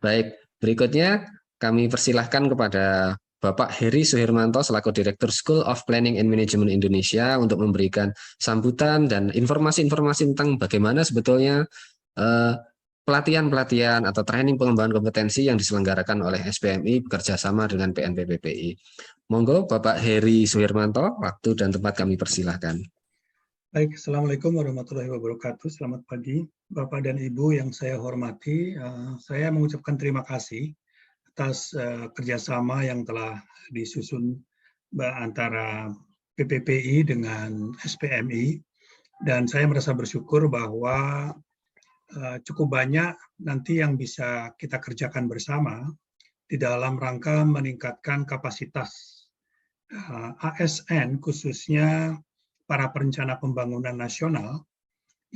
Baik, berikutnya kami persilahkan kepada Bapak Heri Suhermanto selaku Direktur School of Planning and Management Indonesia untuk memberikan sambutan dan informasi-informasi tentang bagaimana sebetulnya pelatihan-pelatihan atau training pengembangan kompetensi yang diselenggarakan oleh SPMI bekerja sama dengan PNPPPI. Monggo Bapak Heri Suhermanto, waktu dan tempat kami persilahkan. Baik, Assalamualaikum warahmatullahi wabarakatuh. Selamat pagi, Bapak dan Ibu yang saya hormati. Saya mengucapkan terima kasih atas kerjasama yang telah disusun antara PPPI dengan SPMI. Dan saya merasa bersyukur bahwa cukup banyak nanti yang bisa kita kerjakan bersama di dalam rangka meningkatkan kapasitas ASN, khususnya para perencana pembangunan nasional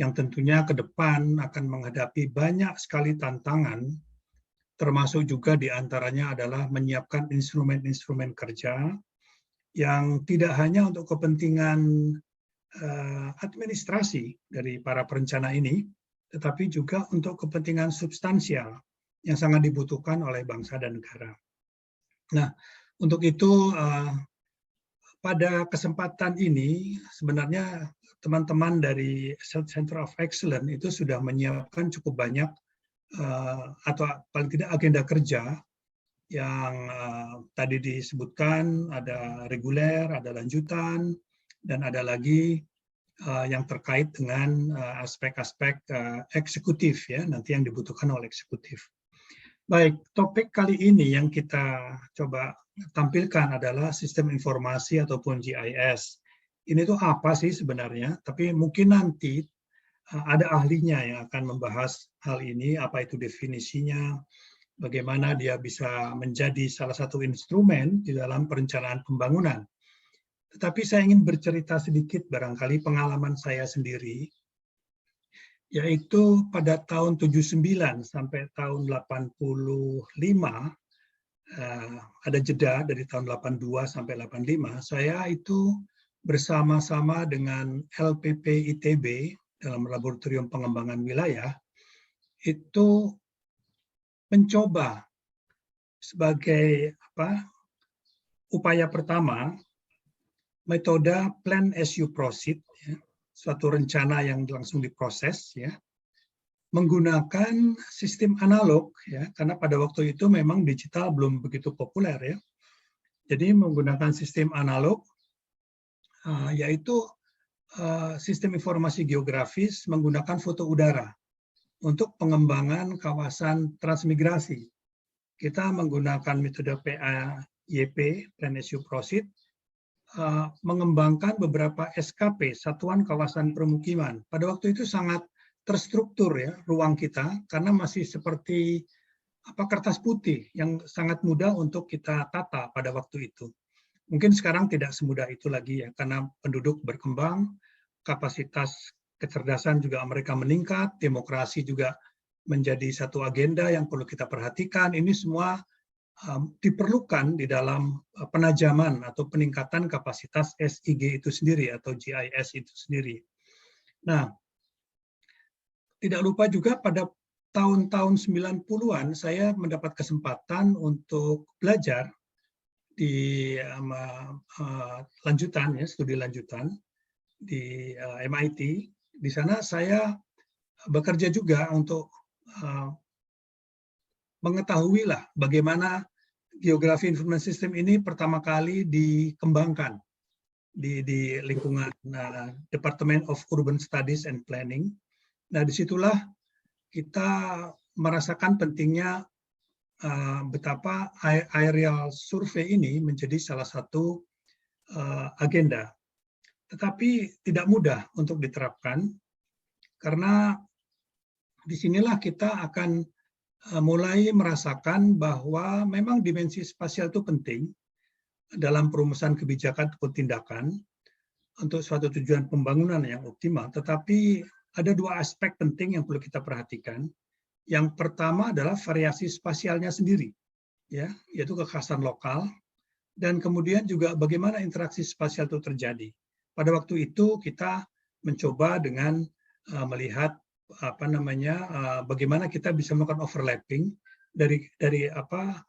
yang tentunya ke depan akan menghadapi banyak sekali tantangan, termasuk juga diantaranya adalah menyiapkan instrumen-instrumen kerja yang tidak hanya untuk kepentingan administrasi dari para perencana ini, tetapi juga untuk kepentingan substansial yang sangat dibutuhkan oleh bangsa dan negara. Nah, untuk itu pada kesempatan ini sebenarnya teman-teman dari Center of Excellence itu sudah menyiapkan cukup banyak atau paling tidak agenda kerja yang tadi disebutkan, ada reguler, ada lanjutan, dan ada lagi yang terkait dengan aspek-aspek eksekutif ya, nanti yang dibutuhkan oleh eksekutif. Baik, topik kali ini yang kita coba tampilkan adalah sistem informasi ataupun GIS. Ini tuh apa sih sebenarnya? Tapi mungkin nanti ada ahlinya yang akan membahas hal ini, apa itu definisinya, bagaimana dia bisa menjadi salah satu instrumen di dalam perencanaan pembangunan. Tetapi saya ingin bercerita sedikit barangkali pengalaman saya sendiri, yaitu pada tahun 79 sampai tahun 85, ada jeda dari tahun 82 sampai 85, saya itu bersama-sama dengan LPP ITB dalam Laboratorium Pengembangan Wilayah, itu mencoba sebagai upaya pertama, metode plan as you proceed, ya, suatu rencana yang langsung diproses, ya, menggunakan sistem analog, ya, karena pada waktu itu memang digital belum begitu populer, ya. Jadi menggunakan sistem analog, yaitu sistem informasi geografis menggunakan foto udara untuk pengembangan kawasan transmigrasi. Kita menggunakan metode PAYP, Plan as you proceed, mengembangkan beberapa SKP, Satuan Kawasan Permukiman. Pada waktu itu sangat terstruktur ya ruang kita, karena masih seperti kertas putih yang sangat mudah untuk kita tata pada waktu itu. Mungkin sekarang tidak semudah itu lagi ya, karena penduduk berkembang, kapasitas kecerdasan juga mereka meningkat, demokrasi juga menjadi satu agenda yang perlu kita perhatikan. Ini semua diperlukan di dalam penajaman atau peningkatan kapasitas SIG itu sendiri atau GIS itu sendiri. Nah, tidak lupa juga pada tahun-tahun 90-an saya mendapat kesempatan untuk belajar di lanjutan ya, studi lanjutan di MIT. Di sana saya bekerja juga untuk mengetahui lah bagaimana geografi informasi sistem ini pertama kali dikembangkan di lingkungan Department of Urban Studies and Planning. Nah, disitulah kita merasakan pentingnya betapa aerial survey ini menjadi salah satu agenda. Tetapi tidak mudah untuk diterapkan, karena disinilah kita akan mulai merasakan bahwa memang dimensi spasial itu penting dalam perumusan kebijakan atau tindakan untuk suatu tujuan pembangunan yang optimal. Tetapi ada dua aspek penting yang perlu kita perhatikan. Yang pertama adalah variasi spasialnya sendiri, ya, yaitu kekhasan lokal, dan kemudian juga bagaimana interaksi spasial itu terjadi. Pada waktu itu kita mencoba dengan melihat bagaimana kita bisa melakukan overlapping dari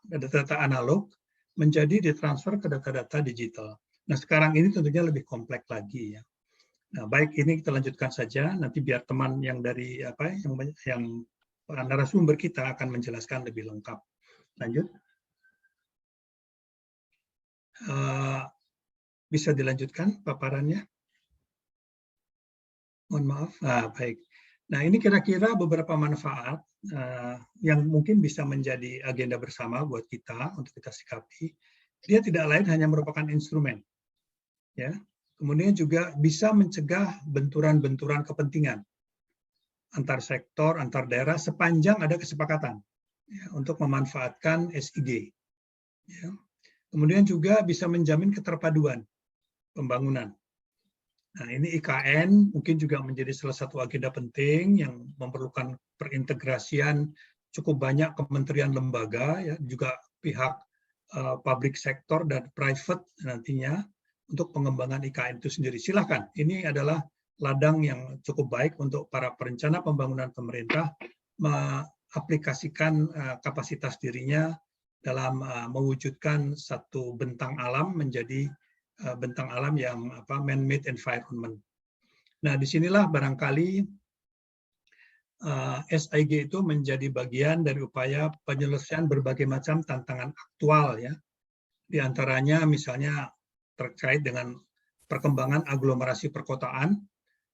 data analog menjadi ditransfer ke data-data digital. Nah, sekarang ini tentunya lebih kompleks lagi ya. Nah, baik, ini kita lanjutkan saja, nanti biar teman yang dari yang narasumber kita akan menjelaskan lebih lengkap. Lanjut. Bisa dilanjutkan paparannya? Mohon maaf. Baik. Nah, ini kira-kira beberapa manfaat yang mungkin bisa menjadi agenda bersama buat kita untuk kita sikapi. Dia tidak lain hanya merupakan instrumen. Ya. Kemudian juga bisa mencegah benturan-benturan kepentingan antar sektor, antar daerah sepanjang ada kesepakatan ya, untuk memanfaatkan SIG. Ya. Kemudian juga bisa menjamin keterpaduan pembangunan. Nah, ini IKN mungkin juga menjadi salah satu agenda penting yang memerlukan perintegrasian cukup banyak kementerian lembaga, ya, juga pihak public sector dan private nantinya untuk pengembangan IKN itu sendiri. Silahkan, ini adalah ladang yang cukup baik untuk para perencana pembangunan pemerintah mengaplikasikan kapasitas dirinya dalam mewujudkan satu bentang alam menjadi bentang alam yang man-made environment. Nah, disinilah barangkali SIG itu menjadi bagian dari upaya penyelesaian berbagai macam tantangan aktual ya. Di antaranya misalnya terkait dengan perkembangan aglomerasi perkotaan,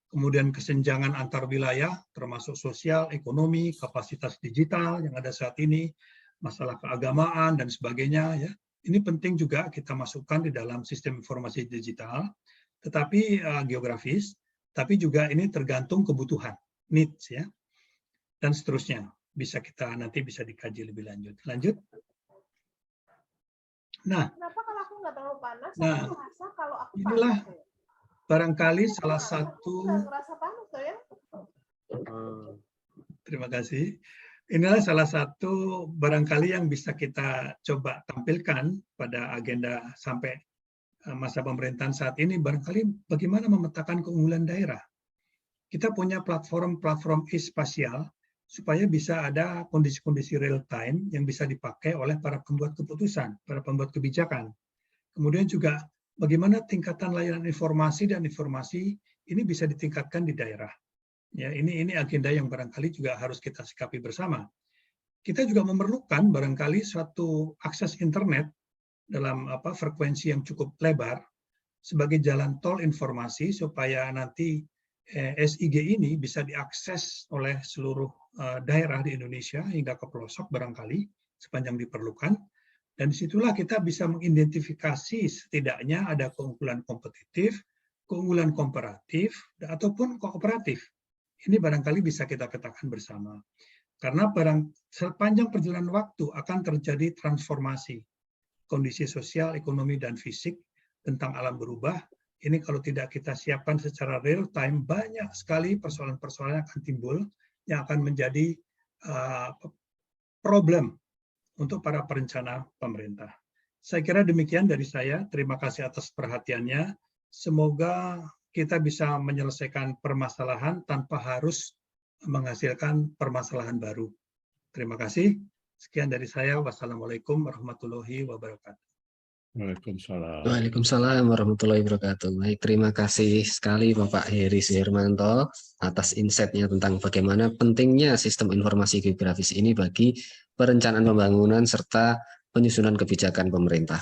kemudian kesenjangan antar wilayah termasuk sosial, ekonomi, kapasitas digital yang ada saat ini, masalah keagamaan dan sebagainya ya. Ini penting juga kita masukkan di dalam sistem informasi digital, tetapi geografis, tapi juga ini tergantung kebutuhan, needs ya, dan seterusnya. Nanti bisa dikaji lebih lanjut. Lanjut. Nah, kenapa kalau aku nggak terlalu panas, nah, aku merasa kalau aku inilah panas, ya? Barangkali salah satu. Ngerasa panas tuh ya. Terima kasih. Inilah salah satu barangkali yang bisa kita coba tampilkan pada agenda sampai masa pemerintahan saat ini, barangkali bagaimana memetakan keunggulan daerah. Kita punya platform-platform e-spasial supaya bisa ada kondisi-kondisi real time yang bisa dipakai oleh para pembuat keputusan, para pembuat kebijakan. Kemudian juga bagaimana tingkatan layanan informasi dan informasi ini bisa ditingkatkan di daerah. Ya, ini agenda yang barangkali juga harus kita sikapi bersama. Kita juga memerlukan barangkali suatu akses internet dalam frekuensi yang cukup lebar sebagai jalan tol informasi supaya nanti SIG ini bisa diakses oleh seluruh daerah di Indonesia hingga ke pelosok barangkali sepanjang diperlukan. Dan disitulah kita bisa mengidentifikasi setidaknya ada keunggulan kompetitif, keunggulan komparatif, ataupun kooperatif. Ini barangkali bisa kita katakan bersama. Karena sepanjang perjalanan waktu akan terjadi transformasi. Kondisi sosial, ekonomi, dan fisik tentang alam berubah. Ini kalau tidak kita siapkan secara real time, banyak sekali persoalan-persoalan yang akan timbul, yang akan menjadi problem untuk para perencana pemerintah. Saya kira demikian dari saya. Terima kasih atas perhatiannya. Semoga kita bisa menyelesaikan permasalahan tanpa harus menghasilkan permasalahan baru. Terima kasih. Sekian dari saya. Wassalamualaikum warahmatullahi wabarakatuh. Waalaikumsalam. Waalaikumsalam warahmatullahi wabarakatuh. Baik, terima kasih sekali Bapak Heri Suhermanto atas insight-nya tentang bagaimana pentingnya sistem informasi geografis ini bagi perencanaan pembangunan serta penyusunan kebijakan pemerintah.